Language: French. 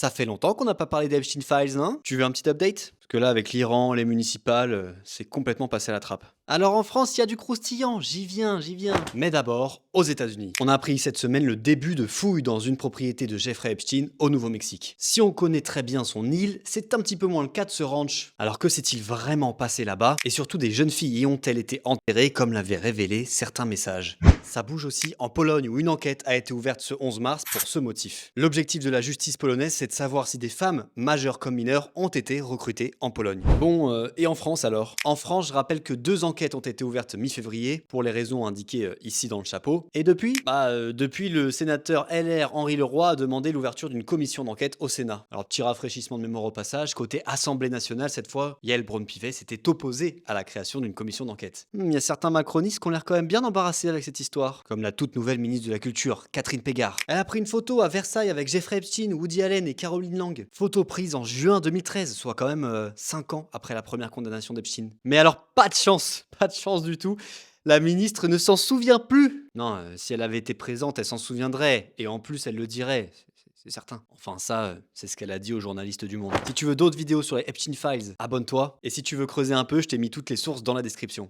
Ça fait longtemps qu'on n'a pas parlé d'Epstein Files, non? Tu veux un petit update? Parce que là, avec l'Iran, les municipales, c'est complètement passé à la trappe. Alors en France, il y a du croustillant, j'y viens, j'y viens. Mais d'abord, aux États-Unis. On a appris cette semaine le début de fouilles dans une propriété de Jeffrey Epstein au Nouveau-Mexique. Si on connaît très bien son île, c'est un petit peu moins le cas de ce ranch. Alors que s'est-il vraiment passé là-bas? Et surtout, des jeunes filles y ont-elles été enterrées comme l'avaient révélé certains messages? Ça bouge aussi en Pologne où une enquête a été ouverte ce 11 mars pour ce motif. L'objectif de la justice polonaise, c'est de savoir si des femmes, majeures comme mineures, ont été recrutées en Pologne. Bon, et en France alors? En France, je rappelle que 2 enquêtes ont été ouvertes mi-février, pour les raisons indiquées ici dans le chapeau. Et depuis? Depuis, le sénateur LR Henri Leroy a demandé l'ouverture d'une commission d'enquête au Sénat. Alors, petit rafraîchissement de mémoire au passage, côté Assemblée nationale, cette fois, Yael Braun-Pivet s'était opposée à la création d'une commission d'enquête. Il y a certains macronistes qui ont l'air quand même bien embarrassés avec cette histoire, comme la toute nouvelle ministre de la Culture, Catherine Pégard. Elle a pris une photo à Versailles avec Jeffrey Epstein, Woody Allen et Caroline Lang. Photo prise en juin 2013, soit quand même 5 ans après la première condamnation d'Epstein. Mais alors, pas de chance du tout. La ministre ne s'en souvient plus. Non, si elle avait été présente, elle s'en souviendrait. Et en plus, elle le dirait. C'est certain. Enfin, ça, c'est ce qu'elle a dit aux journalistes du Monde. Si tu veux d'autres vidéos sur les Epstein Files, abonne-toi. Et si tu veux creuser un peu, je t'ai mis toutes les sources dans la description.